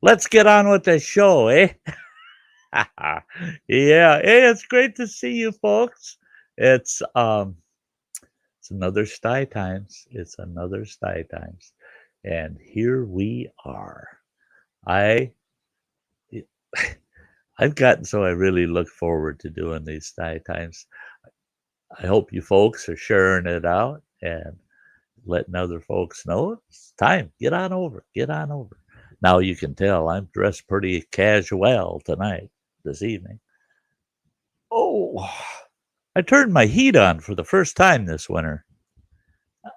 Let's get on with the show, eh? Yeah. Hey, it's great to see you folks. It's um it's another Sty Times. It's another Sty Times. And here we are. I I've gotten so I really look forward to doing these Sty Times. I hope you folks are sharing it out and letting other folks know it's time. Get on over. Get on over. Now you can tell I'm dressed pretty casual tonight, this evening. Oh, I turned my heat on for the first time this winter.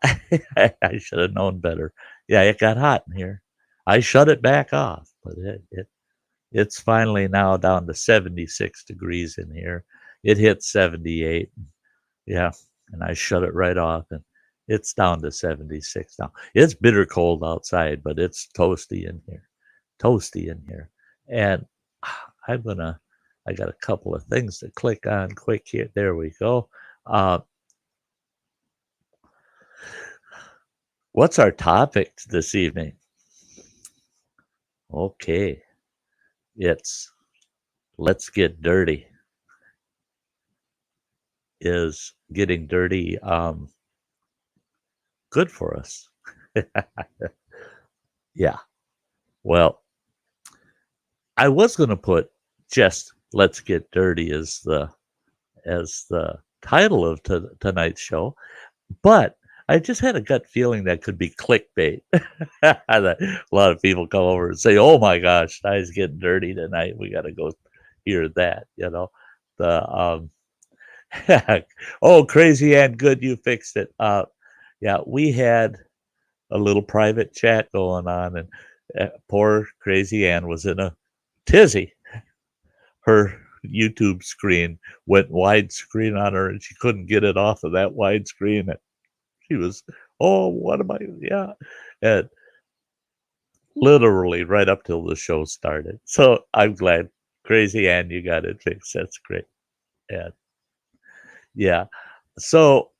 I should have known better. Yeah, it got hot in here. I shut it back off, but it's finally now down to 76 degrees in here. It hit 78. Yeah, and I shut it right off, and it's down to 76 now. It's bitter cold outside, but it's toasty in here. Toasty in here. And I'm gonna I got a couple of things to click on quick here. There we go. Uh, what's our topic this evening? Okay, it's let's get dirty. Is getting dirty good for us? Yeah. Well, I was going to put just "Let's Get Dirty" as the title of tonight's show, but I just had a gut feeling that could be clickbait. A lot of people come over and say, "Oh my gosh, Ty's getting dirty tonight. We got to go hear that." The oh, crazy and good, you fixed it. Yeah, we had a little private chat going on, and poor crazy Ann was in a tizzy. Her YouTube screen went widescreen on her, and she couldn't get it off of that widescreen. And she was, oh, what am I? Yeah, and literally right up till the show started. So I'm glad, crazy Ann, you got it fixed. That's great. And yeah, so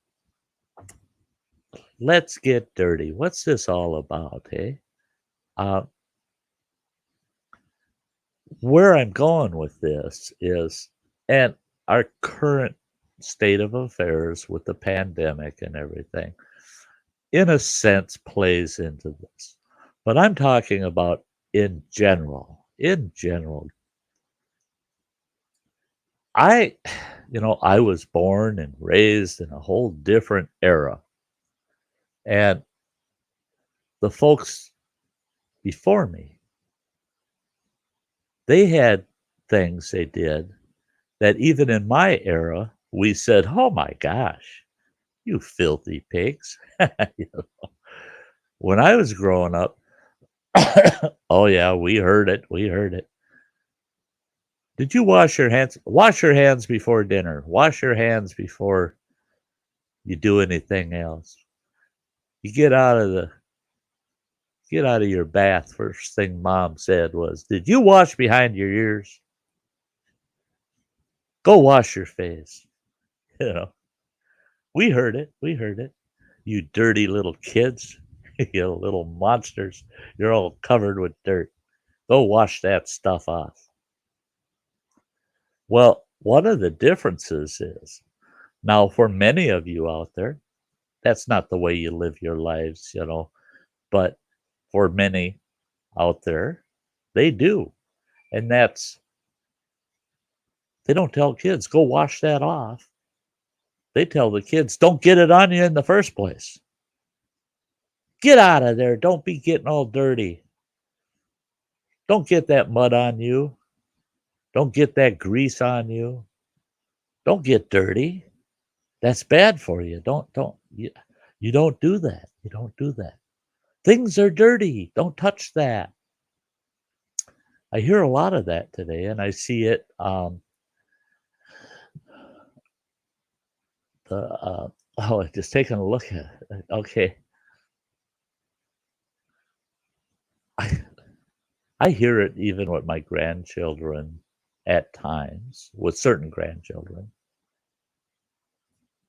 let's get dirty. What's this all about, hey? Uh, where I'm going with this is, and our current state of affairs with the pandemic and everything, in a sense, plays into this. But I'm talking about in general. In general, I, I was born and raised in a whole different era. And the folks before me, they had things they did that even in my era, we said, oh my gosh, you filthy pigs. You know, when I was growing up, oh yeah, we heard it. We heard it. Did you wash your hands? Wash your hands before dinner. Wash your hands before you do anything else. You get out of your bath. First thing mom said was, "Did you wash behind your ears? Go wash your face." You know, we heard it. We heard it. You dirty little kids, you little monsters. You're all covered with dirt. Go wash that stuff off. Well, one of the differences is now for many of you out there, that's not the way you live your lives, but for many out there, they do. And that's, they don't tell kids, go wash that off. They tell the kids, don't get it on you in the first place. Get out of there. Don't be getting all dirty. Don't get that mud on you. Don't get that grease on you. Don't get dirty. That's bad for you. You don't do that. You don't do that. Things are dirty. Don't touch that. I hear a lot of that today, and I see it. Just taking a look at it. Okay, I hear it even with my grandchildren at times, with certain grandchildren.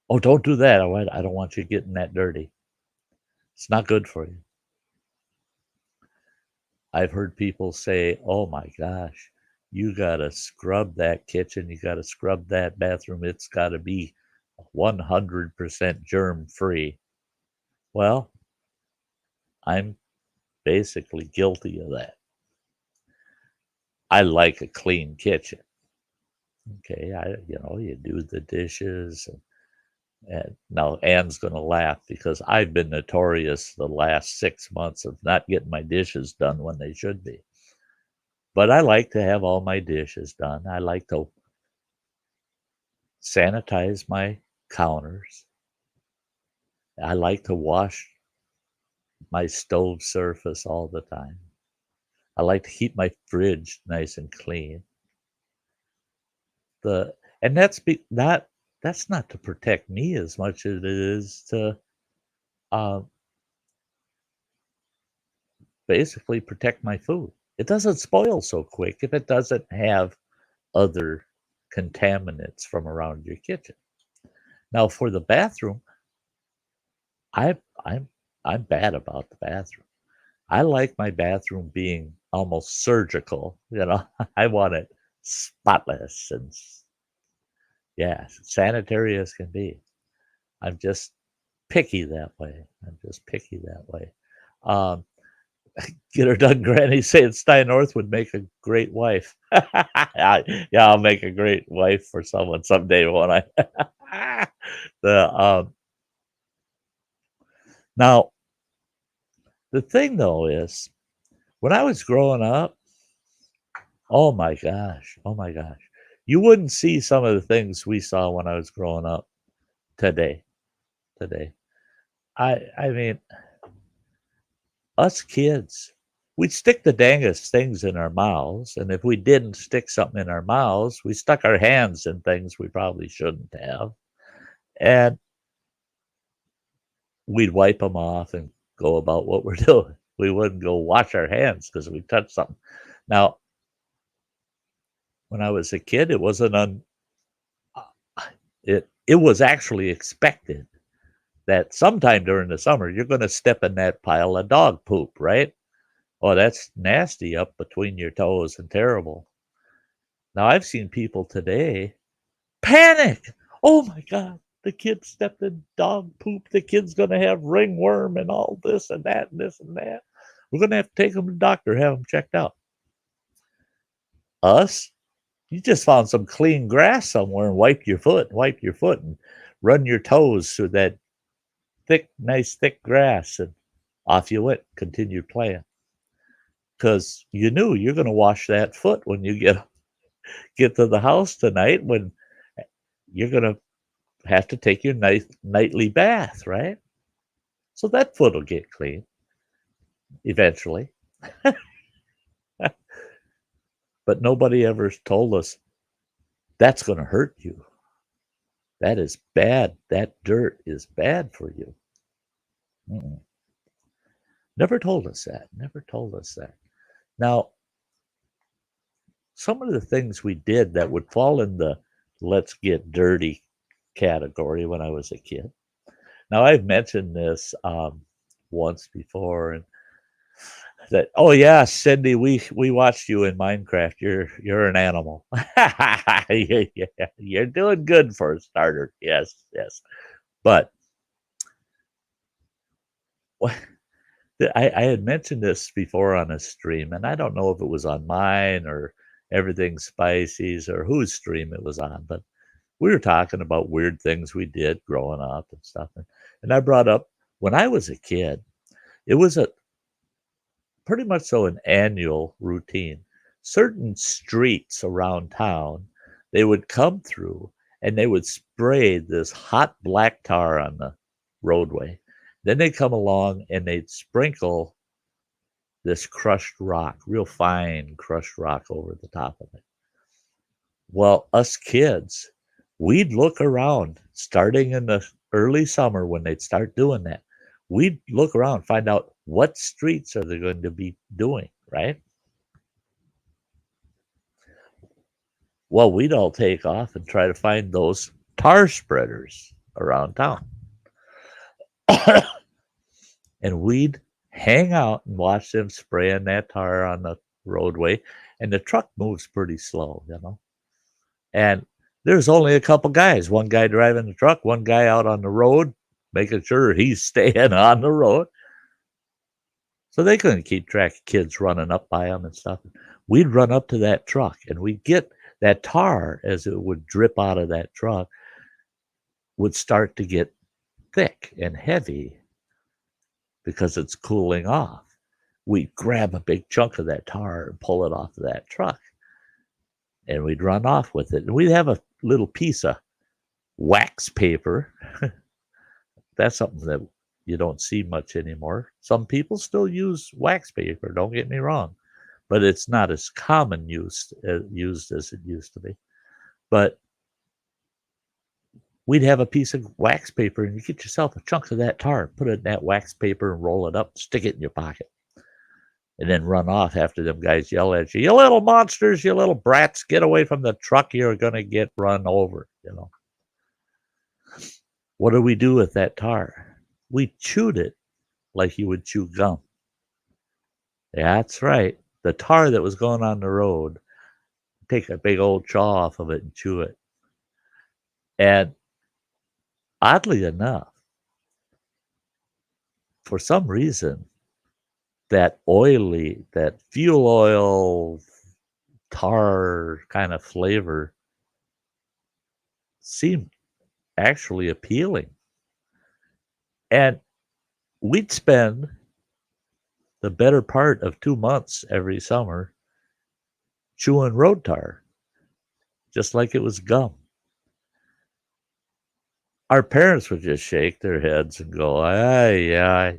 Oh, don't do that. I don't want you getting that dirty. It's not good for you. I've heard people say, oh my gosh, you got to scrub that kitchen, you got to scrub that bathroom, it's got to be 100% germ free. Well, I'm basically guilty of that. I like a clean kitchen. Okay, you do the dishes, and now Ann's going to laugh because I've been notorious the last 6 months of not getting my dishes done when they should be. But I like to have all my dishes done. I like to sanitize my counters. I like to wash my stove surface all the time. I like to keep my fridge nice and clean. And that's not to protect me as much as it is to basically protect my food. It doesn't spoil so quick if it doesn't have other contaminants from around your kitchen. Now for the bathroom, I'm I'm bad about the bathroom. I like my bathroom being almost surgical. I want it spotless and sanitary as can be. I'm just picky that way. Um, get her done, Granny. Saying Sty North would make a great wife. I'll make a great wife for someone someday, won't I? Now, the thing though is, when I was growing up, oh my gosh, you wouldn't see some of the things we saw when I was growing up today. I mean, us kids, we'd stick the dangest things in our mouths, and if we didn't stick something in our mouths, we stuck our hands in things we probably shouldn't have, and we'd wipe them off and go about what we're doing. We wouldn't go wash our hands because we touched something. Now, when I was a kid, it wasn't it was actually expected that sometime during the summer you're going to step in that pile of dog poop, right? Oh, that's nasty up between your toes and terrible. Now, I've seen people today panic. Oh my God, the kid stepped in dog poop. The kid's going to have ringworm and all this and that and this and that. We're going to have to take him to the doctor, have him checked out. Us, you just found some clean grass somewhere and wipe your foot and run your toes through that nice thick grass, and off you went, continued playing. Because you knew you're going to wash that foot when you get to the house tonight, when you're going to have to take your nightly bath, right? So that foot will get clean eventually. But nobody ever told us that's going to hurt you. That is bad. That dirt is bad for you. Mm-mm. Never told us that. Now, some of the things we did that would fall in the let's get dirty category when I was a kid. Now, I've mentioned this once before, and that, oh yeah, Cindy, we watched you in Minecraft. You're an animal. You're doing good for a starter. Yes. But I had mentioned this before on a stream, and I don't know if it was on mine or Everything Spicy's or whose stream it was on, but we were talking about weird things we did growing up and stuff. And I brought up, when I was a kid, it was pretty much so an annual routine. Certain streets around town, they would come through and they would spray this hot black tar on the roadway. Then they'd come along and they'd sprinkle this crushed rock, real fine crushed rock over the top of it. Well, us kids, we'd look around starting in the early summer when they'd start doing that. We'd look around, find out what streets are they going to be doing, right? Well, we'd all take off and try to find those tar spreaders around town. And we'd hang out and watch them spraying that tar on the roadway, and the truck moves pretty slow, you know. And there's only a couple guys, one guy driving the truck, one guy out on the road, making sure he's staying on the road. So they couldn't keep track of kids running up by them and stuff. We'd run up to that truck and we'd get that tar as it would drip out of that truck would start to get thick and heavy because it's cooling off. We'd grab a big chunk of that tar and pull it off of that truck. And we'd run off with it. And we'd have a little piece of wax paper. That's something that you don't see much anymore. Some people still use wax paper, don't get me wrong, but it's not as common used as it used to be. But we'd have a piece of wax paper, and you get yourself a chunk of that tar, put it in that wax paper and roll it up, stick it in your pocket, and then run off after them guys yell at you, "You little monsters, you little brats, get away from the truck, you're going to get run over," you know. What do we do with that tar? We chewed it like you would chew gum. That's right. The tar that was going on the road, take a big old chaw off of it and chew it. And oddly enough, for some reason, that oily, that fuel oil, tar kind of flavor seemed actually appealing. And we'd spend the better part of 2 months every summer chewing road tar, just like it was gum. Our parents would just shake their heads and go, yeah,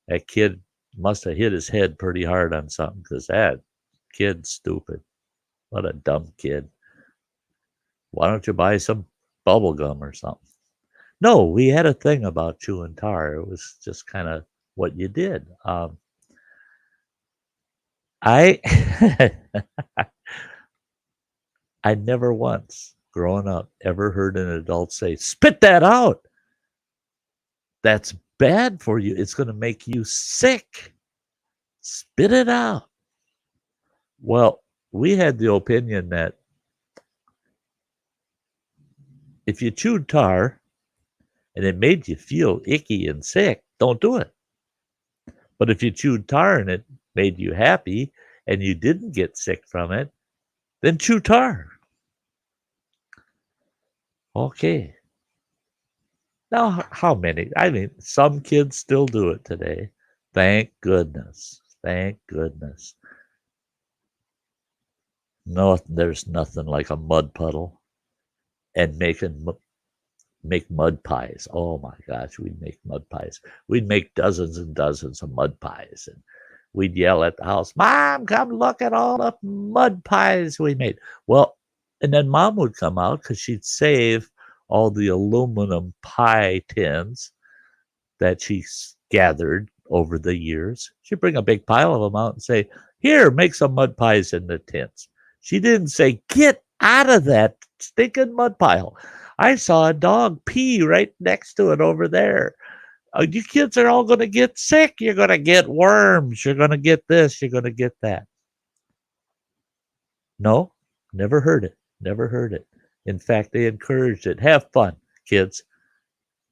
that kid must have hit his head pretty hard on something because that kid's stupid. What a dumb kid. Why don't you buy some bubble gum or something? No, we had a thing about chewing tar. It was just kind of what you did. I I never once growing up ever heard an adult say, "Spit that out. That's bad for you. It's going to make you sick. Spit it out." Well, we had the opinion that if you chewed tar and it made you feel icky and sick, don't do it. But if you chewed tar and it made you happy and you didn't get sick from it, then chew tar. Okay. Now, how many? I mean, some kids still do it today. Thank goodness. Thank goodness. No, there's nothing like a mud puddle and make mud pies. Oh my gosh, we'd make mud pies. We'd make dozens and dozens of mud pies, and we'd yell at the house, "Mom, come look at all the mud pies we made." Well, and then Mom would come out because she'd save all the aluminum pie tins that she gathered over the years. She'd bring a big pile of them out and say, "Here, make some mud pies in the tins." She didn't say, "Get out of that stinking mud pile. I saw a dog pee right next to it over there. You kids are all going to get sick. You're going to get worms. You're going to get this. You're going to get that." No, never heard it. Never heard it. In fact, they encouraged it. Have fun, kids.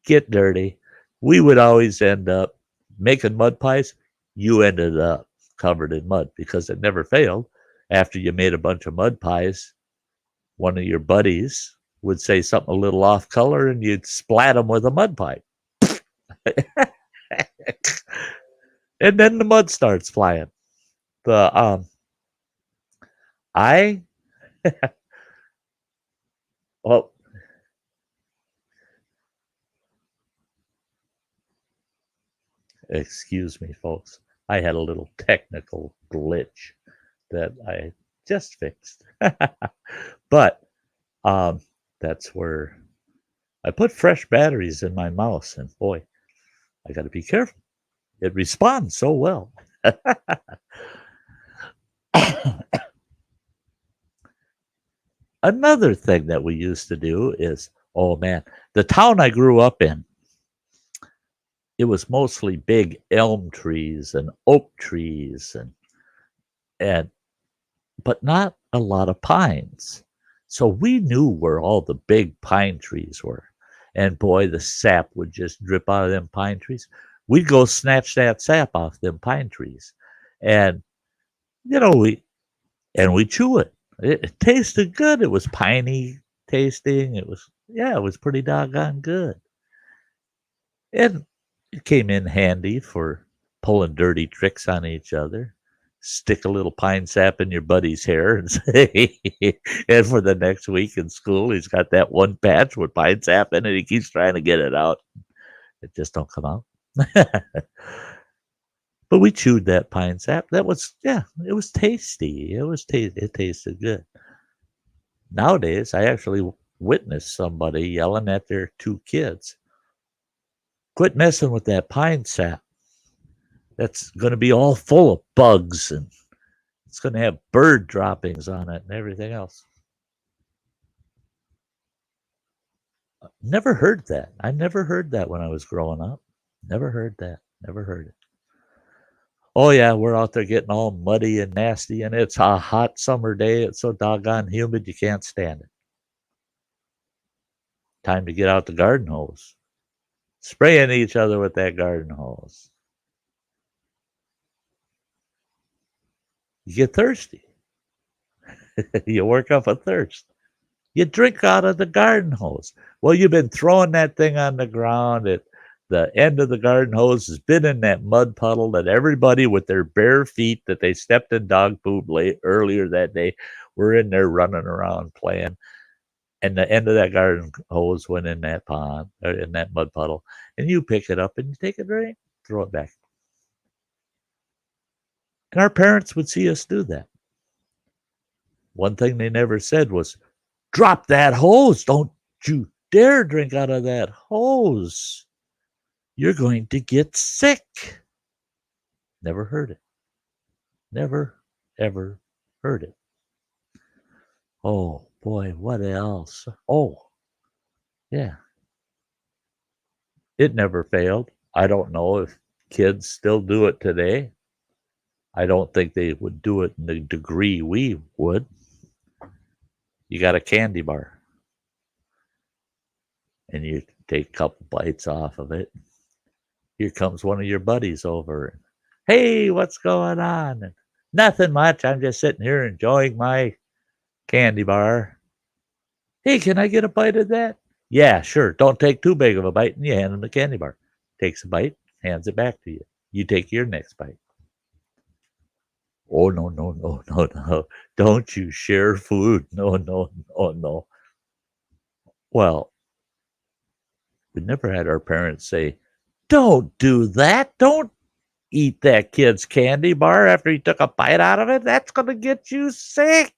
Get dirty. We would always end up making mud pies. You ended up covered in mud because it never failed. After you made a bunch of mud pies, one of your buddies would say something a little off color and you'd splat them with a mud pipe. And then the mud starts flying. The I well, excuse me, folks. I had a little technical glitch that I just fixed. But that's where I put fresh batteries in my mouse, and boy, I got to be careful. It responds so well. Another thing that we used to do is, oh man, the town I grew up in, it was mostly big elm trees and oak trees and but not a lot of pines. So we knew where all the big pine trees were. And boy, the sap would just drip out of them pine trees. We'd go snatch that sap off them pine trees. And you know, we chew it. It tasted good. It was piney tasting. It was pretty doggone good. And it came in handy for pulling dirty tricks on each other. Stick a little pine sap in your buddy's hair and say, and for the next week in school, he's got that one patch with pine sap in it. He keeps trying to get it out. It just don't come out. But we chewed that pine sap. That was, yeah, it was tasty. It tasted good. Nowadays, I actually witnessed somebody yelling at their two kids, quit messing with that pine sap. That's going to be all full of bugs and it's going to have bird droppings on it and everything else. Never heard that. I never heard that when I was growing up. Never heard that. Never heard it. Oh, yeah, we're out there getting all muddy and nasty, and it's a hot summer day. It's so doggone humid you can't stand it. Time to get out the garden hose. Spraying each other with that garden hose. You get thirsty. You work up a thirst. You drink out of the garden hose. Well, you've been throwing that thing on the ground. The end of the garden hose has been in that mud puddle that everybody with their bare feet that they stepped in dog poop earlier that day were in there running around playing. And the end of that garden hose went in that pond, or in that mud puddle. And you pick it up and you take a drink, throw it back. And our parents would see us do that. One thing they never said was, drop that hose. Don't you dare drink out of that hose. You're going to get sick. Never heard it. Never, ever heard it. Oh, boy, what else? Oh, yeah. It never failed. I don't know if kids still do it today. I don't think they would do it in the degree we would. You got a candy bar, and you take a couple bites off of it. Here comes one of your buddies over. Hey, what's going on? And nothing much. I'm just sitting here enjoying my candy bar. Hey, can I get a bite of that? Yeah, sure. Don't take too big of a bite, and you hand him the candy bar. Takes a bite, hands it back to you. You take your next bite. Oh, no, no, no, no, no. Don't you share food. No, no, no, no. Well, we never had our parents say, don't do that. Don't eat that kid's candy bar after he took a bite out of it. That's going to get you sick.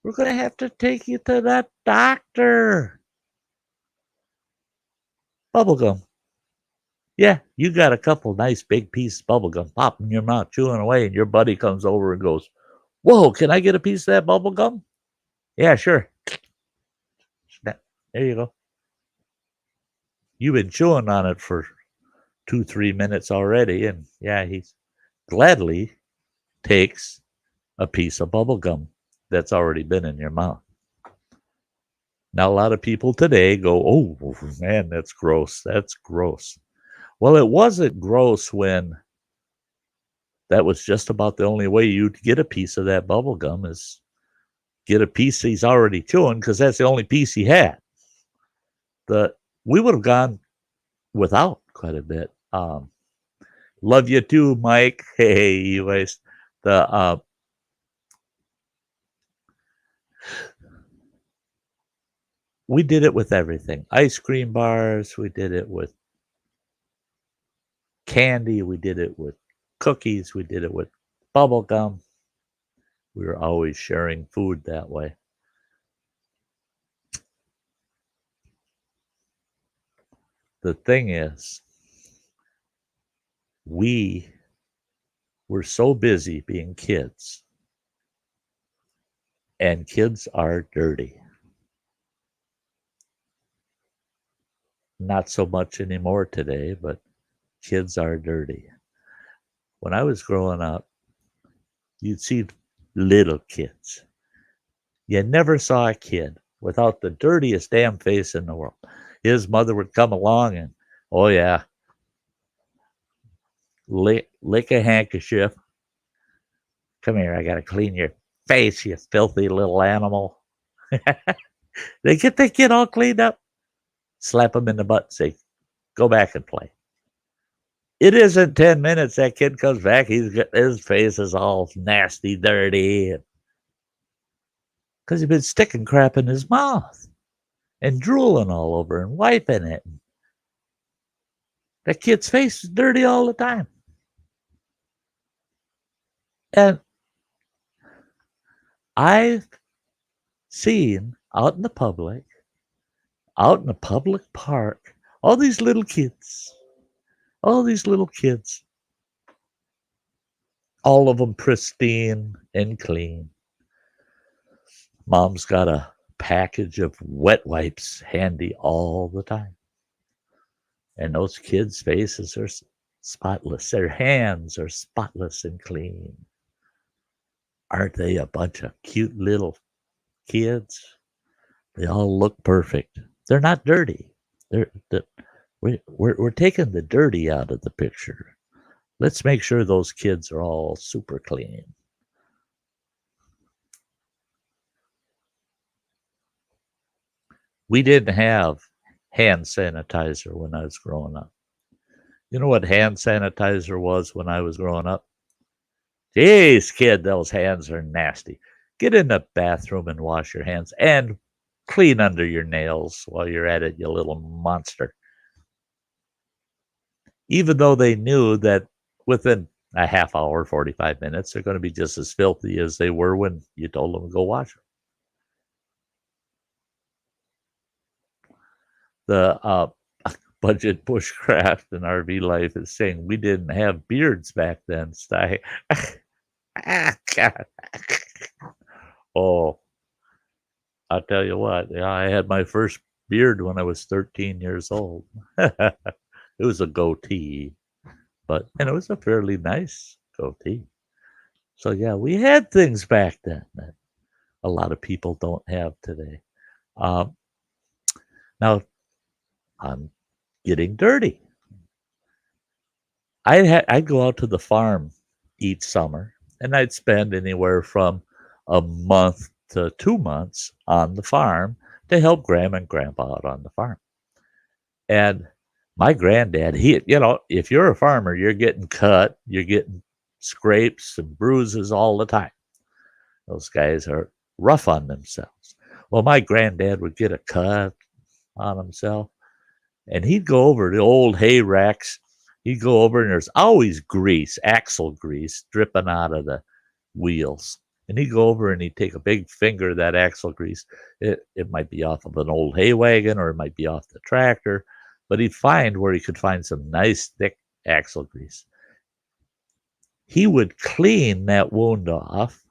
We're going to have to take you to the doctor. Bubblegum. Yeah, you got a couple nice big pieces of bubblegum. Pop in your mouth, chewing away, and your buddy comes over and goes, whoa, can I get a piece of that bubblegum? Yeah, sure. There you go. You've been chewing on it for 2-3 minutes already, and yeah, he gladly takes a piece of bubblegum that's already been in your mouth. Now, a lot of people today go, oh, man, that's gross. That's gross. Well, it wasn't gross when that was just about the only way you'd get a piece of that bubble gum is get a piece he's already chewing because that's the only piece he had. We would have gone without quite a bit. Love you too, Mike. Hey, you guys. We did it with everything. Ice cream bars. We did it with candy. We did it with cookies. We did it with bubble gum. We were always sharing food that way. The thing is, we were so busy being kids, and kids are dirty. Not so much anymore today, but kids are dirty. When I was growing up, you'd see little kids. You never saw a kid without the dirtiest damn face in the world. His mother would come along and, oh yeah, lick a handkerchief. Come here, I gotta clean your face, you filthy little animal. They get that kid all cleaned up, slap him in the butt, and say, go back and play. It isn't 10 minutes, that kid comes back, his face is all nasty, dirty, because he's been sticking crap in his mouth and drooling all over and wiping it. That kid's face is dirty all the time. And I've seen out in the public park, all these little kids, all of them pristine and clean. Mom's got a package of wet wipes handy all the time. And those kids' faces are spotless. Their hands are spotless and clean. Aren't they a bunch of cute little kids? They all look perfect. They're not dirty. We're taking the dirty out of the picture. Let's make sure those kids are all super clean. We didn't have hand sanitizer when I was growing up. You know what hand sanitizer was when I was growing up? Jeez, kid, those hands are nasty. Get in the bathroom and wash your hands and clean under your nails while you're at it, you little monster. Even though they knew that within a half hour, 45 minutes, they're going to be just as filthy as they were when you told them to go wash them. The Budget Bushcraft and RV Life is saying we didn't have beards back then, Sty. God. Oh, I'll tell you what. Yeah, I had my first beard when I was 13 years old. It was a goatee, and it was a fairly nice goatee. So yeah, we had things back then that a lot of people don't have today. Now, I'm getting dirty. I'd go out to the farm each summer, and I'd spend anywhere from a month to 2 months on the farm to help Grandma and Grandpa out on the farm. And my granddad, if you're a farmer, you're getting cut, you're getting scrapes and bruises all the time. Those guys are rough on themselves. Well, my granddad would get a cut on himself, and he'd go over the old hay racks. He'd go over, and there's always grease, axle grease, dripping out of the wheels. And he'd go over and he'd take a big finger of that axle grease. It might be off of an old hay wagon, or it might be off the tractor, but he'd find where he could find some nice thick axle grease. He would clean that wound off,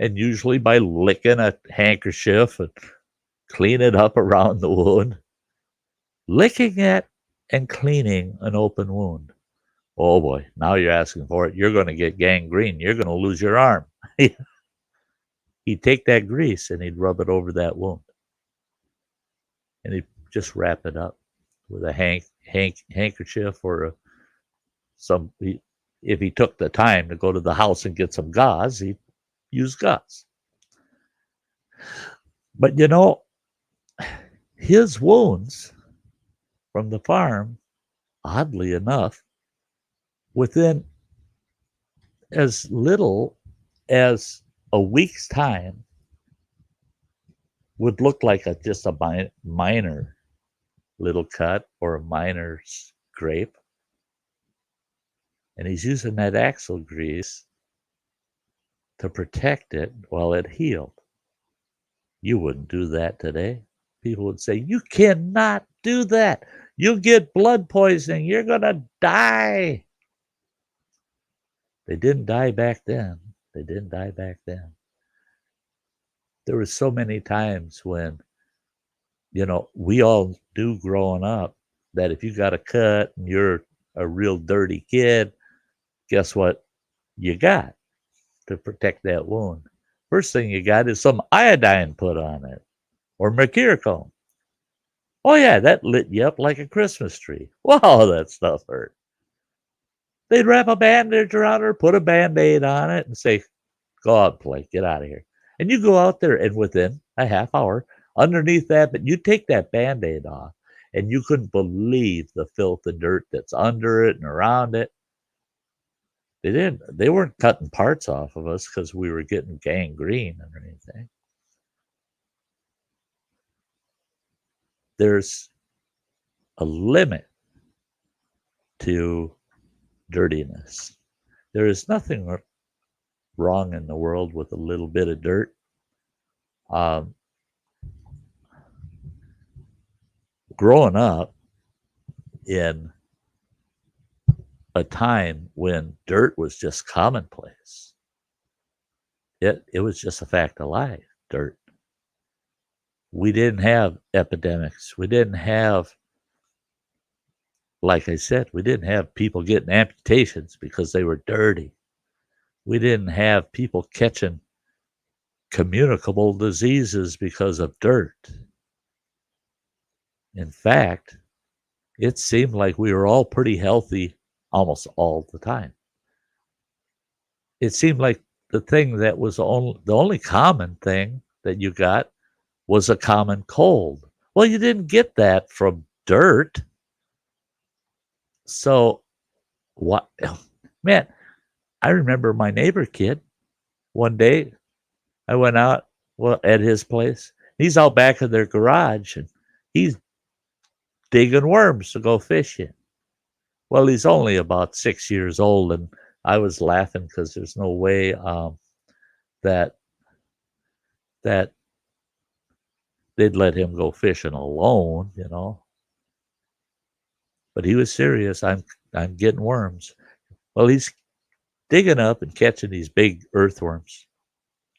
and usually by licking a handkerchief and clean it up around the wound. Licking it and cleaning an open wound. Oh boy, now you're asking for it. You're going to get gangrene. You're going to lose your arm. He'd take that grease and he'd rub it over that wound. And he'd just wrap it up with a handkerchief or if he took the time to go to the house and get some gauze, he'd use gauze. But his wounds from the farm, oddly enough, within as little as a week's time, would look like just a minor little cut or a minor scrape. And he's using that axle grease to protect it while it healed. You wouldn't do that today. People would say, you cannot do that. You'll get blood poisoning. You're going to die. They didn't die back then. There were so many times when, we all knew growing up that if you got a cut and you're a real dirty kid, guess what you got to protect that wound? First thing you got is some iodine put on it, or mercurochrome. Oh yeah, that lit you up like a Christmas tree. Wow, that stuff hurt. They'd wrap a bandage around her, put a Band-Aid on it, and say, go out and play, get out of here. And you go out there, and within a half hour, underneath that, but you take that Band-Aid off, and you couldn't believe the filth and dirt that's under it and around it. They weren't cutting parts off of us because we were getting gangrene or anything. There's a limit to dirtiness. There is nothing wrong in the world with a little bit of dirt. Growing up in a time when dirt was just commonplace, it was just a fact of life, dirt. We didn't have epidemics. We didn't have, like I said, we didn't have people getting amputations because they were dirty. We didn't have people catching communicable diseases because of dirt. In fact, it seemed like we were all pretty healthy almost all the time. It seemed like the thing that was the only common thing that you got was a common cold. Well, you didn't get that from dirt. So, what? Man, I remember my neighbor kid. One day, I went out at his place. He's out back of their garage, and he's digging worms to go fishing. Well, he's only about 6 years old, and I was laughing because there's no way that they'd let him go fishing alone, you know. But he was serious. I'm getting worms. Well, he's digging up and catching these big earthworms,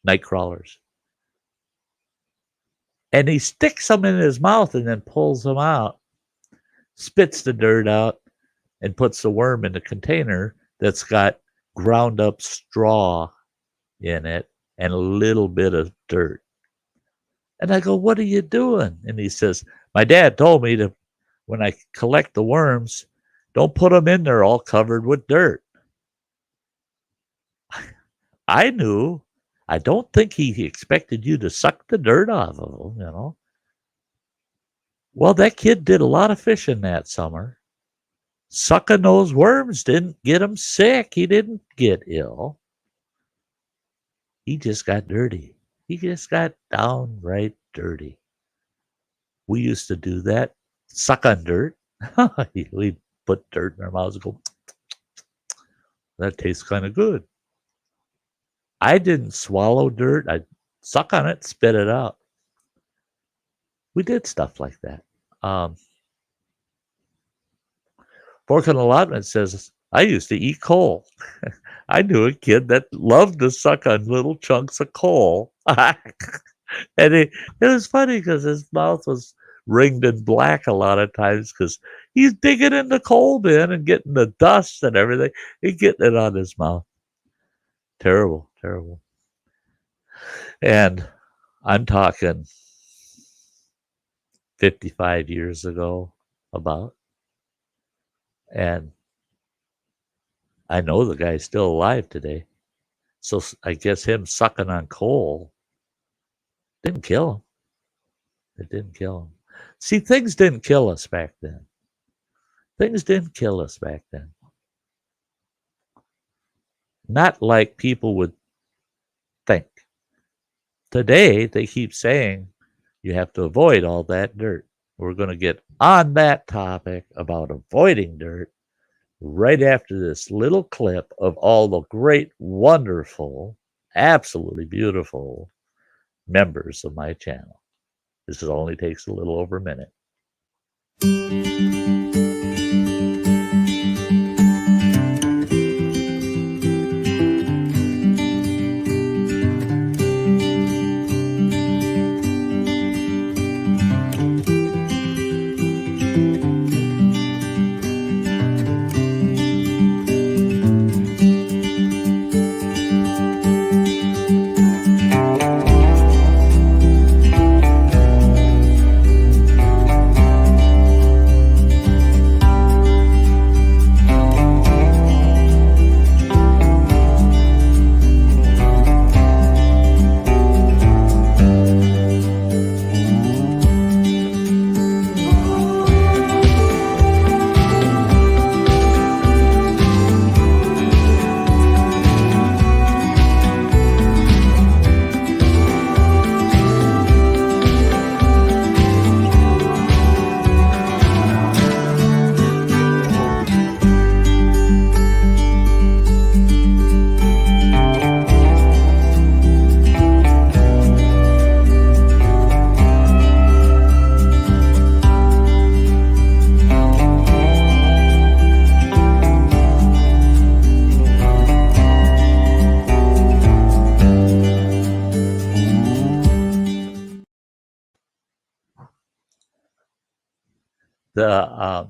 night crawlers. And he sticks them in his mouth and then pulls them out, spits the dirt out, and puts the worm in a container that's got ground up straw in it and a little bit of dirt. And I go, what are you doing? And he says, my dad told me to, when I collect the worms, don't put them in there all covered with dirt. I knew. I don't think he expected you to suck the dirt off of them, you know. Well, that kid did a lot of fishing that summer. Sucking those worms didn't get him sick. He didn't get ill. He just got dirty. He just got downright dirty. We used to do that. Suck on dirt. We'd put dirt in our mouths and go, that tastes kind of good. I didn't swallow dirt. I'd suck on it, spit it out. We did stuff like that. Fork in Allotment says, I used to eat coal. I knew a kid that loved to suck on little chunks of coal. And it was funny because his mouth was ringed in black a lot of times because he's digging in the coal bin and getting the dust and everything and getting it on his mouth. Terrible, terrible. And I'm talking 55 years ago about. And I know the guy's still alive today. So I guess him sucking on coal didn't kill him. It didn't kill him. See, things didn't kill us back then. Things didn't kill us back then. Not like people would think. Today, they keep saying you have to avoid all that dirt. We're going to get on that topic about avoiding dirt right after this little clip of all the great, wonderful, absolutely beautiful members of my channel. This only takes a little over a minute. Yeah,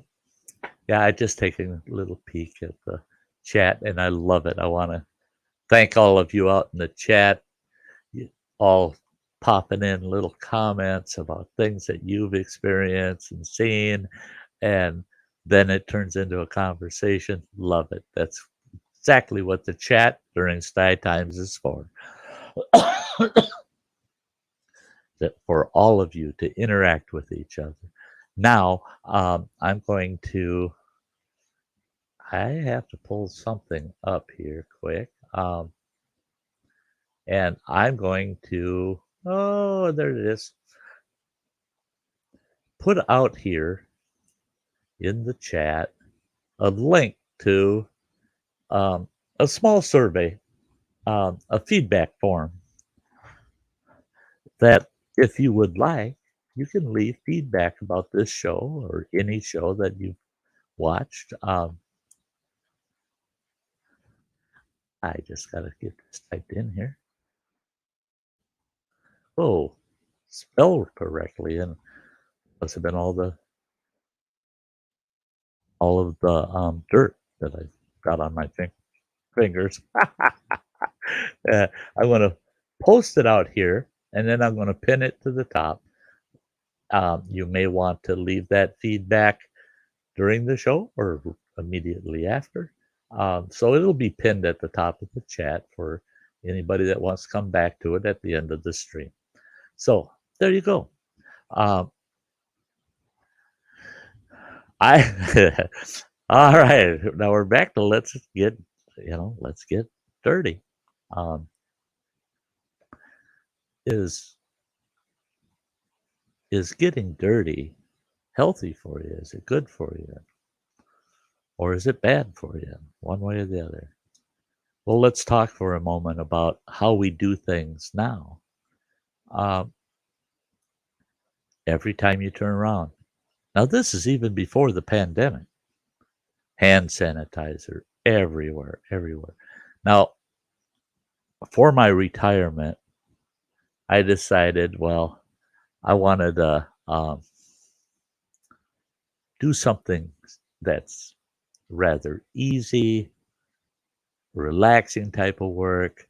I just taking a little peek at the chat, and I love it. I want to thank all of you out in the chat, all popping in little comments about things that you've experienced and seen, and then it turns into a conversation. Love it. That's exactly what the chat during Sty Times is for. That for all of you to interact with each other. Now, I'm going to, I have to pull something up here quick. And I'm going to, oh, there it is. Put out here in the chat a link to a small survey, a feedback form that if you would like, you can leave feedback about this show or any show that you've watched. I just got to get this typed in here. Oh, spelled correctly, and must have been all of the dirt that I got on my fingers. I'm going to post it out here, and then I'm going to pin it to the top. You may want to leave that feedback during the show or immediately after. So it'll be pinned at the top of the chat for anybody that wants to come back to it at the end of the stream. So there you go. All right. Now we're back to let's get dirty. Is getting dirty healthy for you? Is it good for you? Or is it bad for you? One way or the other. Well, let's talk for a moment about how we do things now. Every time you turn around. Now, this is even before the pandemic. Hand sanitizer everywhere, everywhere. Now, for my retirement, I decided, well, I wanted to do something that's rather easy, relaxing type of work,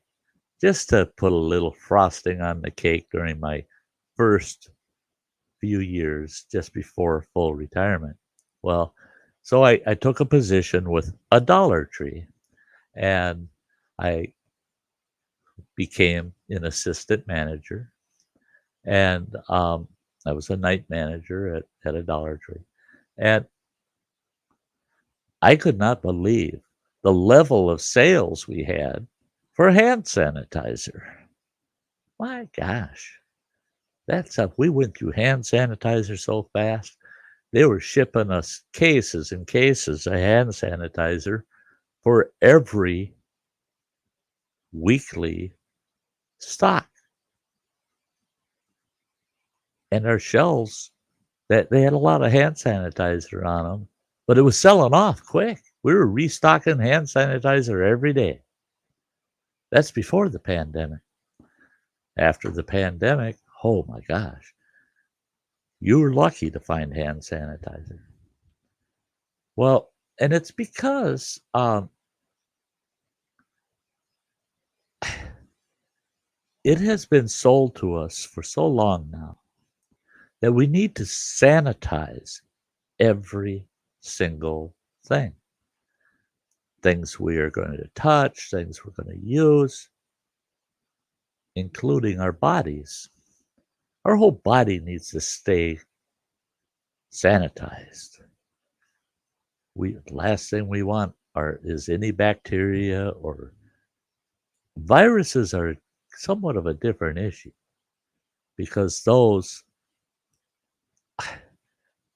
just to put a little frosting on the cake during my first few years just before full retirement. Well, so I took a position with a Dollar Tree, and I became an assistant manager, and I was a night manager at a Dollar Tree. And I could not believe the level of sales we had for hand sanitizer. My gosh, we went through hand sanitizer so fast. They were shipping us cases and cases of hand sanitizer for every weekly stock. And our shelves, that they had a lot of hand sanitizer on them, but it was selling off quick. We were restocking hand sanitizer every day. That's before the pandemic. After the pandemic, oh my gosh, you were lucky to find hand sanitizer. Well, and it's because it has been sold to us for so long now that we need to sanitize every single thing. Things we are going to touch, things we're going to use, including our bodies. Our whole body needs to stay sanitized. The last thing we want is any bacteria or viruses are somewhat of a different issue because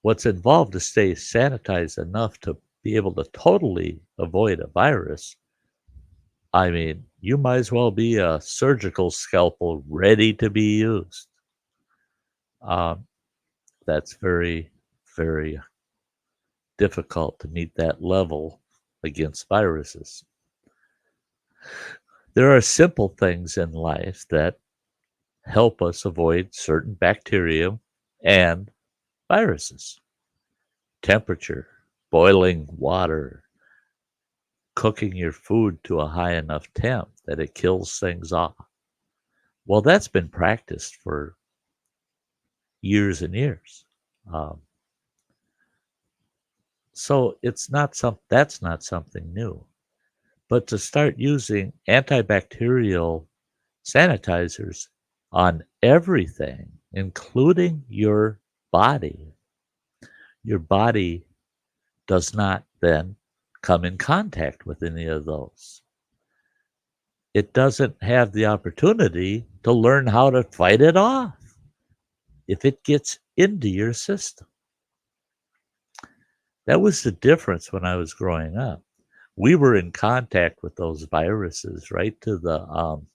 what's involved to stay sanitized enough to be able to totally avoid a virus. I mean, you might as well be a surgical scalpel ready to be used. That's very, very difficult to meet that level against viruses. There are simple things in life that help us avoid certain bacteria and viruses. temperature, boiling water, cooking your food to a high enough temp that it kills things off. Well, that's been practiced for years and years. Um, so that's not something new. But to start using antibacterial sanitizers on everything, including your body does not then come in contact with any of those. It doesn't have the opportunity to learn how to fight it off if it gets into your system. That was the difference when I was growing up. We were in contact with those viruses right to the um,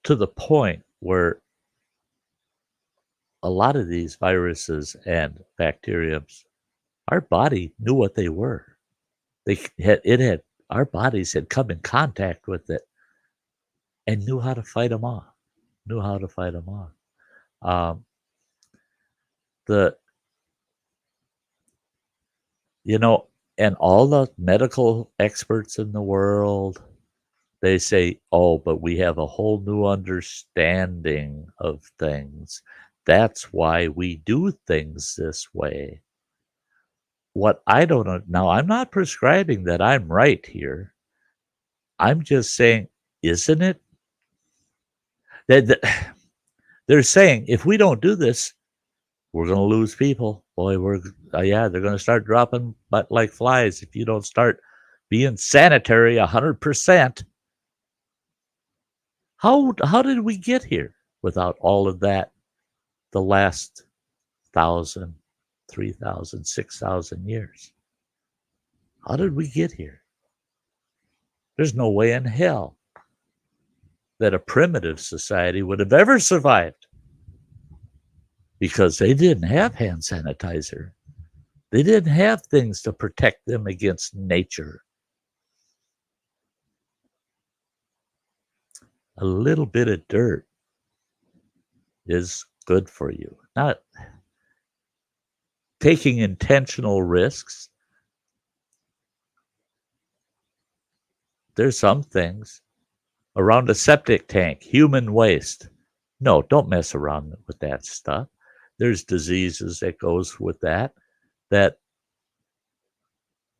to the point where a lot of these viruses and bacteriums, our body knew what they were. Our bodies had come in contact with it and knew how to fight them off. Knew how to fight them off. Um, the you know, and all the medical experts in the world, they say, "Oh, but we have a whole new understanding of things. That's why we do things this way." What I don't know now, I'm not prescribing that I'm right here. I'm just saying, isn't it that they're saying if we don't do this, we're going to lose people. Boy, yeah, they're going to start dropping but like flies if you don't start being sanitary 100%. How did we get here without all of that? The last 1,000, 3,000, 6,000 years. How did we get here? There's no way in hell that a primitive society would have ever survived because they didn't have hand sanitizer. They didn't have things to protect them against nature. A little bit of dirt is good for you. Not taking intentional risks. There's some things around a septic tank, human waste. No, don't mess around with that stuff. There's diseases that goes with that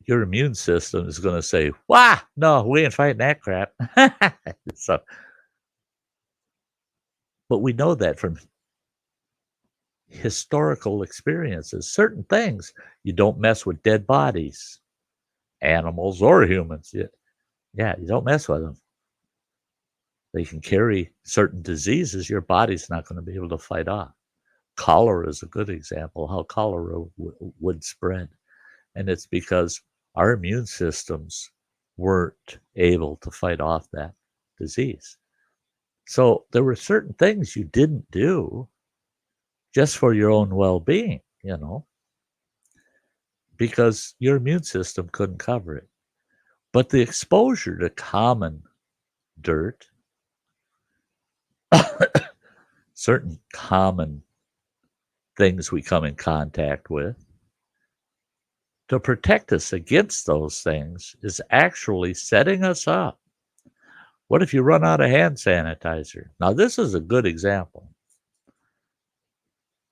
your immune system is going to say, "Wah, no, we ain't fighting that crap." So, but we know that from historical experiences. Certain things you don't mess with dead bodies, animals or humans. Yeah, you don't mess with them. They can carry certain diseases your body's not going to be able to fight off. Cholera is a good example how cholera would spread. And it's because our immune systems weren't able to fight off that disease. So there were certain things you didn't do just for your own well-being, because your immune system couldn't cover it. But the exposure to common dirt, certain common things we come in contact with, to protect us against those things is actually setting us up. What if you run out of hand sanitizer? Now, this is a good example.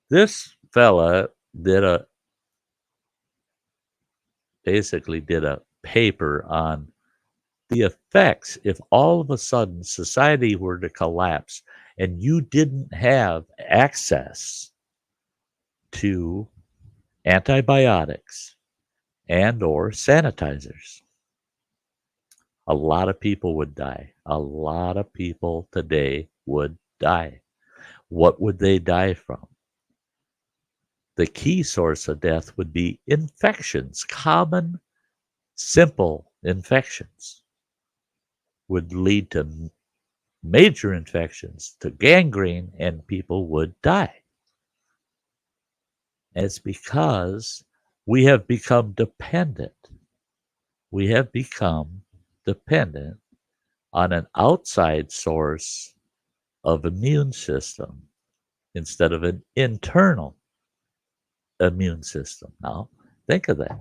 This fella basically did a paper on the effects if all of a sudden society were to collapse and you didn't have access to antibiotics and or sanitizers. A lot of people would die. A lot of people today would die. What would they die from? The key source of death would be infections. Common, simple infections would lead to major infections, to gangrene, and people would die. And it's because we have become dependent. We have become dependent on an outside source of immune system instead of an internal immune system. Now, think of that.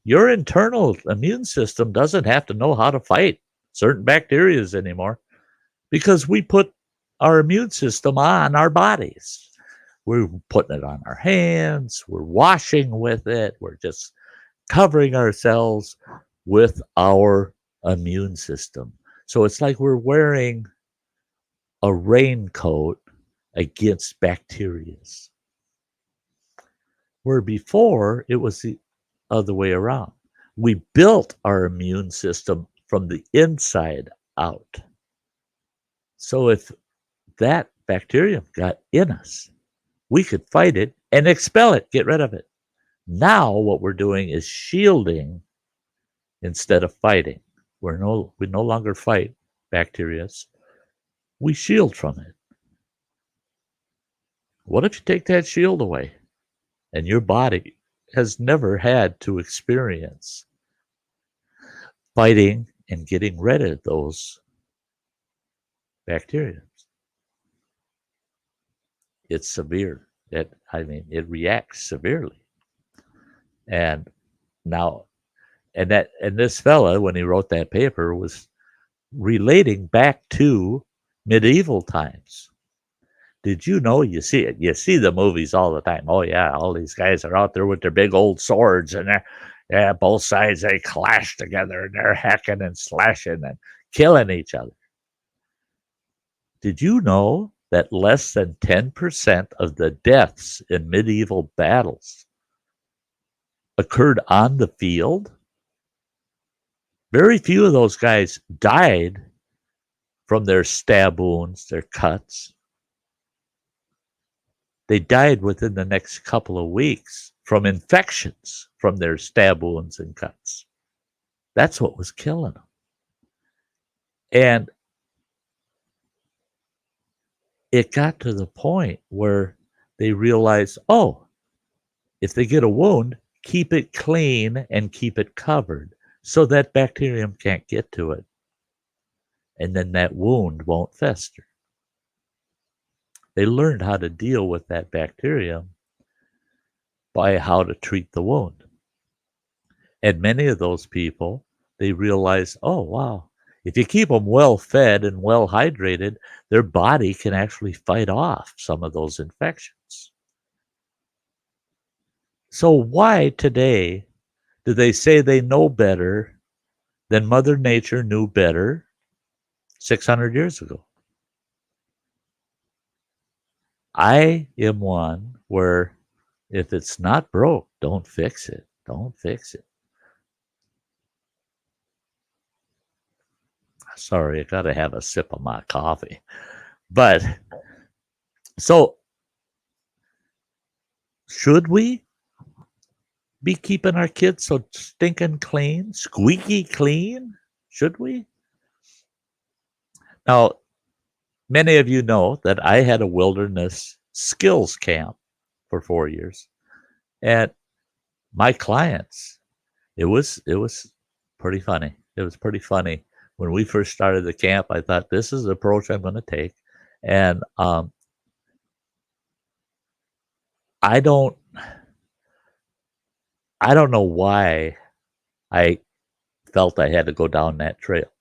Your internal immune system doesn't have to know how to fight certain bacteria anymore because we put our immune system on our bodies. We're putting it on our hands, we're washing with it, we're just covering ourselves with our immune system. So it's like we're wearing a raincoat against bacteria. Where before it was the other way around. We built our immune system from the inside out. So if that bacterium got in us, we could fight it and expel it, get rid of it. Now what we're doing is shielding instead of fighting. We no longer fight bacteria. We shield from it. What if you take that shield away and your body has never had to experience fighting and getting rid of those bacteria? It's severe. It reacts severely. And now, and this fella, when he wrote that paper, was relating back to medieval times. Did you know? You see it. You see the movies all the time. Oh yeah, all these guys are out there with their big old swords, and both sides they clash together, and they're hacking and slashing and killing each other. Did you know that less than 10% of the deaths in medieval battles occurred on the field? Very few of those guys died from their stab wounds, their cuts. They died within the next couple of weeks from infections from their stab wounds and cuts. That's what was killing them. And it got to the point where they realized, oh, if they get a wound, keep it clean and keep it covered so that bacterium can't get to it. And then that wound won't fester. They learned how to deal with that bacterium by how to treat the wound. And many of those people, they realize, oh, wow, if you keep them well fed and well hydrated, their body can actually fight off some of those infections. So why today do they say they know better than Mother Nature knew better 600 years ago? I am one where if it's not broke, don't fix it. Don't fix it. Sorry, I got to have a sip of my coffee. But so should we be keeping our kids so stinking clean, squeaky clean? Should we? Now, many of you know that I had a wilderness skills camp for 4 years. And my clients, it was pretty funny. It was pretty funny. When we first started the camp, I thought this is the approach I'm going to take. And I don't know why I felt I had to go down that trail.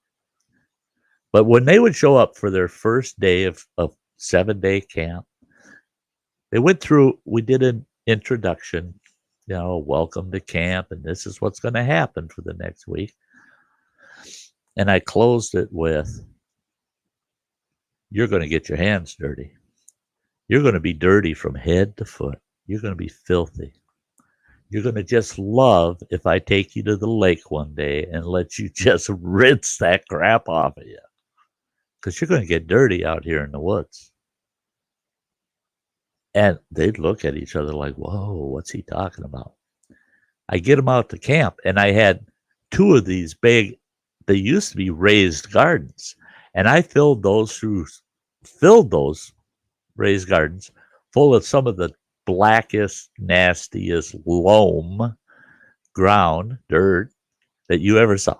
But when they would show up for their first day of 7-day camp, they went through, we did an introduction, welcome to camp, and this is what's going to happen for the next week. And I closed it with, you're going to get your hands dirty. You're going to be dirty from head to foot. You're going to be filthy. You're going to just love if I take you to the lake one day and let you just rinse that crap off of you. Because you're going to get dirty out here in the woods. And they'd look at each other like, whoa, what's he talking about? I get them out to camp, and I had 2 of these big, they used to be raised gardens. And I filled those raised gardens full of some of the blackest, nastiest loam, ground, dirt that you ever saw.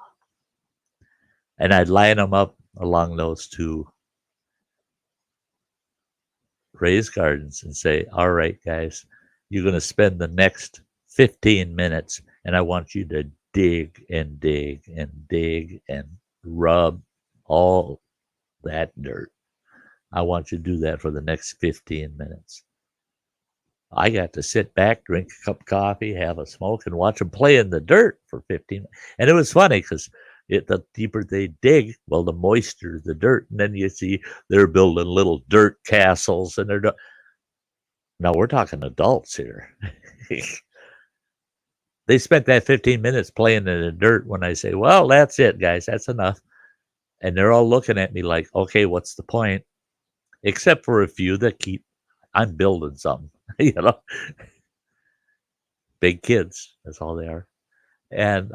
And I'd line them up along those 2 raised gardens and say, all right, guys, you're going to spend the next 15 minutes and I want you to dig and dig and dig and rub all that dirt. I want you to do that for the next 15 minutes. I got to sit back, drink a cup of coffee, have a smoke, and watch them play in the dirt for 15 minutes. And it was funny because the deeper they dig, well, the moister the dirt. And then you see they're building little dirt castles. And they're now we're talking adults here. They spent that 15 minutes playing in the dirt when I say, well, that's it, guys. That's enough. And they're all looking at me like, okay, what's the point? Except for a few that keep, I'm building something, you know, big kids. That's all they are. And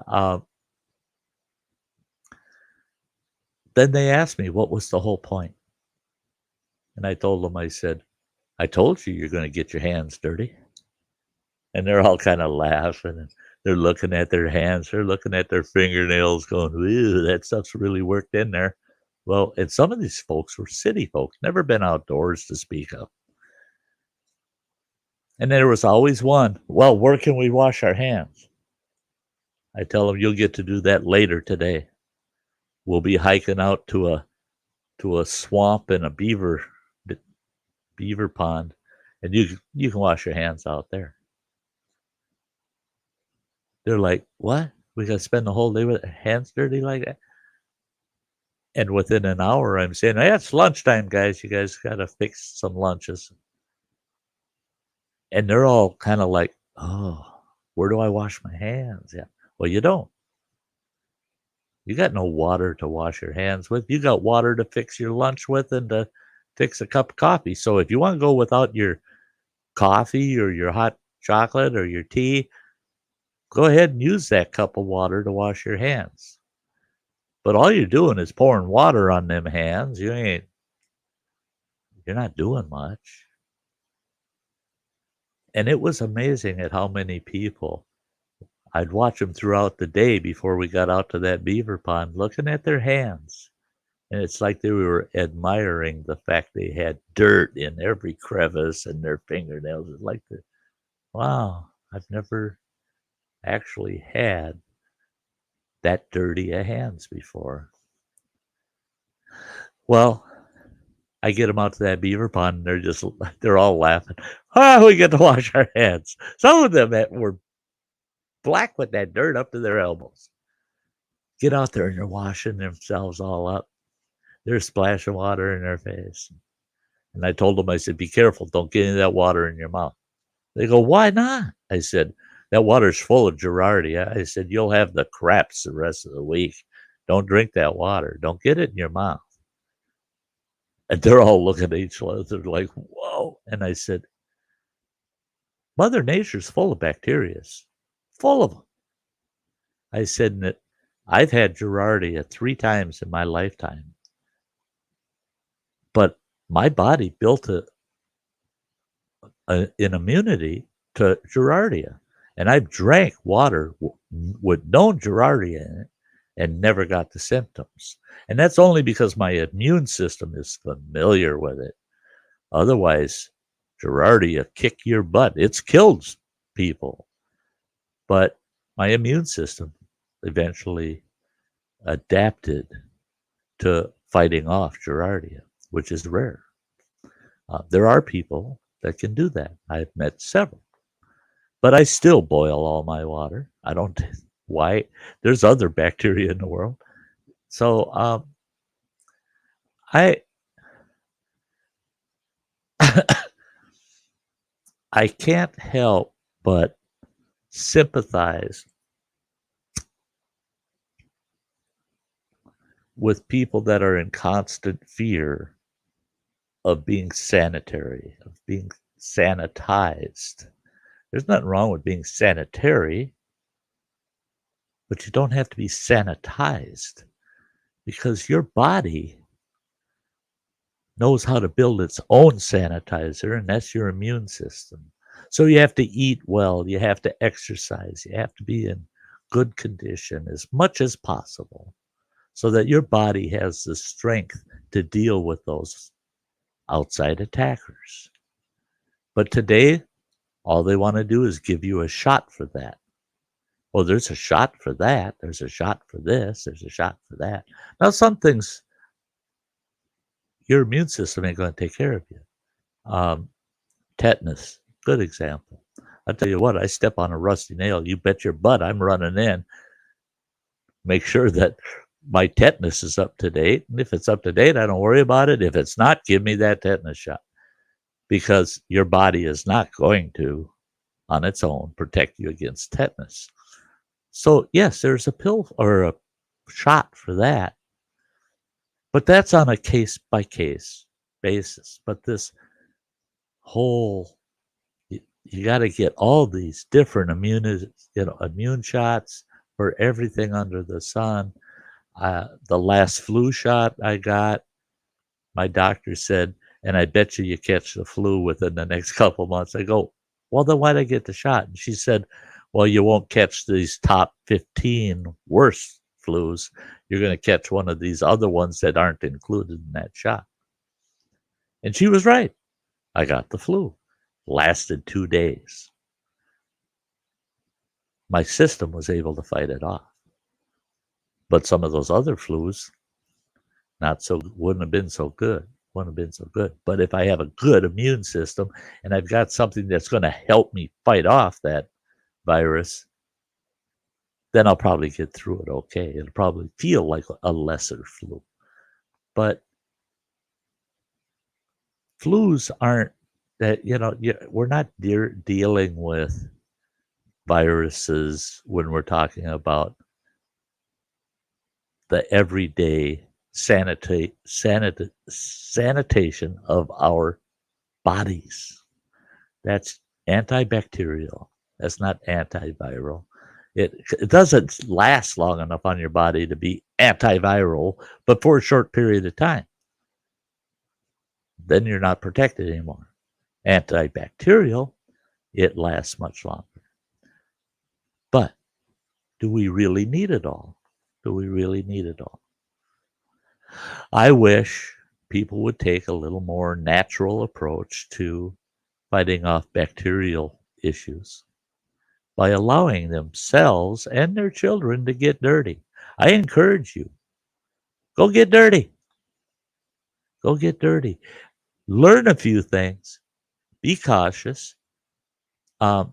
then they asked me, what was the whole point? And I told them, I said, I told you you're going to get your hands dirty. And they're all kind of laughing. And they're looking at their hands. They're looking at their fingernails going, ew, that stuff's really worked in there. Well, and some of these folks were city folk, never been outdoors to speak of. And there was always one, well, where can we wash our hands? I tell them, you'll get to do that later today. We'll be hiking out to a swamp and a beaver pond, and you can wash your hands out there. They're like, what? We got to spend the whole day with our hands dirty like that? And within an hour, I'm saying, hey, it's lunchtime, guys. You guys got to fix some lunches. And they're all kind of like, oh, where do I wash my hands? Yeah. Well, you don't. You got no water to wash your hands with. You got water to fix your lunch with and to fix a cup of coffee. So if you want to go without your coffee or your hot chocolate or your tea, go ahead and use that cup of water to wash your hands. But all you're doing is pouring water on them hands. You're not doing much. And it was amazing at how many people I'd watch them throughout the day before we got out to that beaver pond, looking at their hands. And it's like they were admiring the fact they had dirt in every crevice and their fingernails. It's like, wow, I've never actually had that dirty of hands before. Well, I get them out to that beaver pond and they're all laughing. Oh, we get to wash our hands. Some of them were black with that dirt up to their elbows. Get out there and they're washing themselves all up. They're splashing water in their face. And I told them, I said, be careful. Don't get any of that water in your mouth. They go, why not? I said, that water's full of Girardia. I said, you'll have the craps the rest of the week. Don't drink that water. Don't get it in your mouth. And they're all looking at each other. They're like, whoa. And I said, Mother Nature's full of bacteria. Full of them. I said that I've had Girardia 3 times in my lifetime. But my body built an immunity to Girardia. And I've drank water with no Girardia in it and never got the symptoms. And that's only because my immune system is familiar with it. Otherwise, Girardia kick your butt. It's killed people. But my immune system eventually adapted to fighting off Girardia, which is rare. There are people that can do that. I've met several. But I still boil all my water. I don't. Why? There's other bacteria in the world. So I I can't help but sympathize with people that are in constant fear of being sanitary, of being sanitized. There's nothing wrong with being sanitary, but you don't have to be sanitized because your body knows how to build its own sanitizer, and that's your immune system. So you have to eat well, you have to exercise, you have to be in good condition as much as possible so that your body has the strength to deal with those outside attackers. But today, all they want to do is give you a shot for that. Well, there's a shot for that. There's a shot for this. There's a shot for that. Now, some things your immune system ain't going to take care of you. Tetanus, good example. I'll tell you what, I step on a rusty nail. You bet your butt I'm running in. Make sure that my tetanus is up to date. And if it's up to date, I don't worry about it. If it's not, give me that tetanus shot. Because your body is not going to, on its own, protect you against tetanus. So, yes, there's a pill or a shot for that. But that's on a case-by-case basis. But this whole, you got to get all these different immune shots for everything under the sun. The last flu shot I got, my doctor said, and I bet you catch the flu within the next couple months. I go, well, then why'd I get the shot? And she said, well, you won't catch these top 15 worst flus. You're going to catch one of these other ones that aren't included in that shot. And she was right. I got the flu. Lasted 2 days. My system was able to fight it off. But some of those other flus, wouldn't have been so good. But if I have a good immune system and I've got something that's going to help me fight off that virus, then I'll probably get through it okay. It'll probably feel like a lesser flu. But flus aren't that, we're not dealing with viruses when we're talking about the everyday sanitation of our bodies. That's antibacterial. That's not antiviral. It doesn't last long enough on your body to be antiviral, but for a short period of time. Then you're not protected anymore. Antibacterial, it lasts much longer. But do we really need it all? I wish people would take a little more natural approach to fighting off bacterial issues by allowing themselves and their children to get dirty. I encourage you, go get dirty. Learn a few things. Be cautious. E.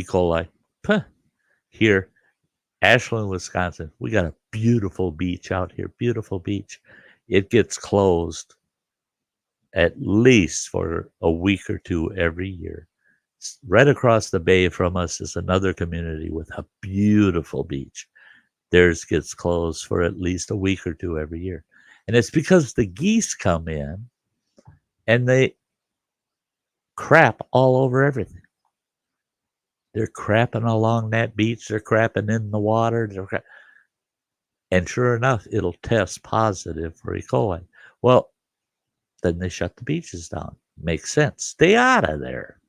coli. Here, Ashland, Wisconsin, we got a beautiful beach out here. Beautiful beach. It gets closed at least for a week or two every year. Right across the bay from us is another community with a beautiful beach. Theirs gets closed for at least a week or two every year. And it's because the geese come in and they crap all over everything. They're crapping along that beach. They're crapping in the water. And sure enough, it'll test positive for E. coli. Well, then they shut the beaches down. Makes sense. Stay out of there.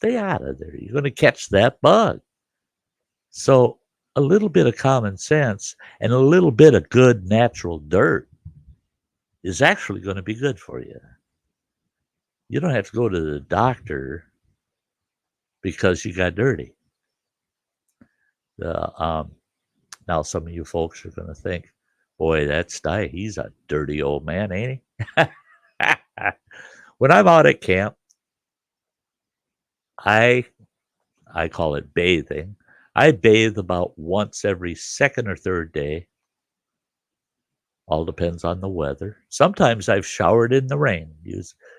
You're going to catch that bug. So a little bit of common sense and a little bit of good natural dirt is actually going to be good for you. You don't have to go to the doctor because you got dirty. Now some of you folks are going to think, boy, that Sty, he's a dirty old man, ain't he? When I'm out at camp, I call it bathing. I bathe about once every second or third day. All depends on the weather. Sometimes I've showered in the rain.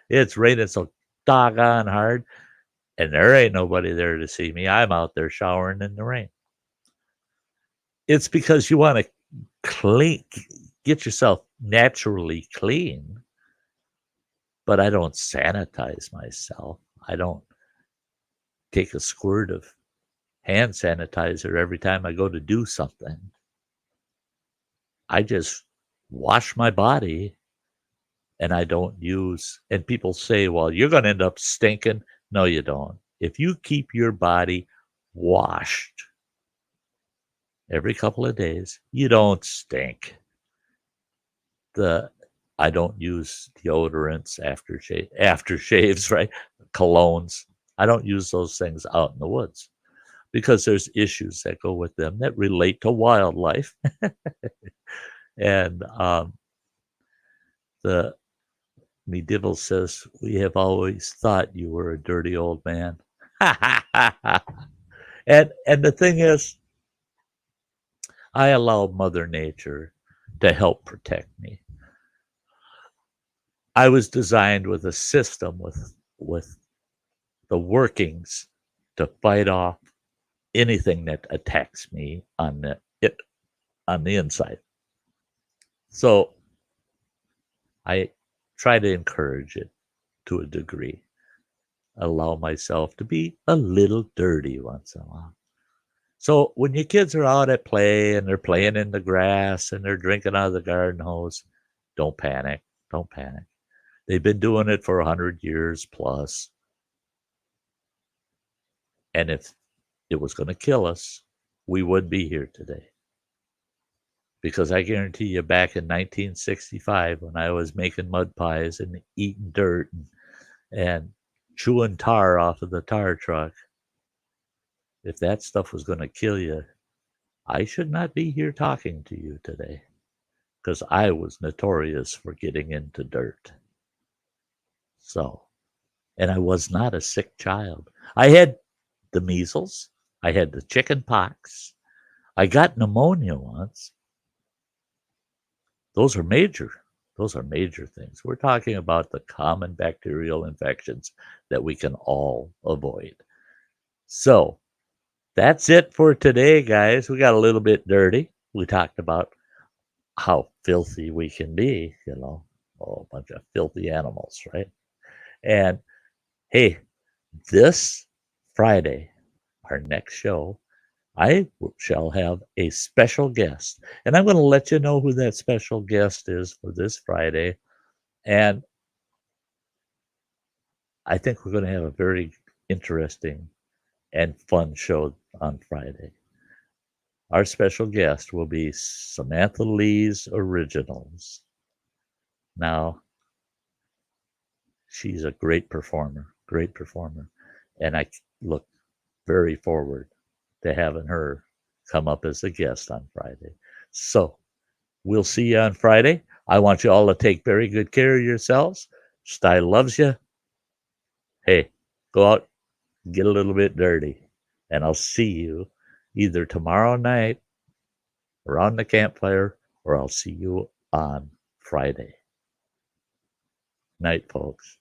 It's raining so doggone hard, and there ain't nobody there to see me. I'm out there showering in the rain. It's because you want to get yourself naturally clean. But I don't sanitize myself. I don't take a squirt of hand sanitizer every time I go to do something. I just wash my body, and I don't use, and people say, well, you're going to end up stinking. No, you don't. If you keep your body washed every couple of days, you don't stink. I don't use deodorants, aftershaves, right? Colognes. I don't use those things out in the woods because there's issues that go with them that relate to wildlife. And the Medieval says, "We have always thought you were a dirty old man." And the thing is, I allow Mother Nature to help protect me. I was designed with a system with the workings to fight off anything that attacks me on the inside. So I try to encourage it to a degree. Allow myself to be a little dirty once in a while. So when your kids are out at play and they're playing in the grass and they're drinking out of the garden hose, don't panic. Don't panic. They've been doing it for 100 years plus. And if it was going to kill us, we wouldn't be here today. Because I guarantee you, back in 1965, when I was making mud pies and eating dirt and chewing tar off of the tar truck, if that stuff was going to kill you, I should not be here talking to you today, because I was notorious for getting into dirt. So, and I was not a sick child. I had the measles. I had the chicken pox. I got pneumonia once. Those are major. Those are major things. We're talking about the common bacterial infections that we can all avoid. So that's it for today, guys. We got a little bit dirty. We talked about how filthy we can be, a bunch of filthy animals, right? And hey, this Friday, our next show, I shall have a special guest. And I'm going to let you know who that special guest is for this Friday. And I think we're going to have a very interesting and fun show on Friday. Our special guest will be Samantha Lee's Originals. Now, she's a great performer. And I look very forward to having her come up as a guest on Friday. So we'll see you on Friday. I want you all to take very good care of yourselves. Sty loves you. Hey, go out, get a little bit dirty, and I'll see you either tomorrow night around the campfire, or I'll see you on Friday. Night, folks.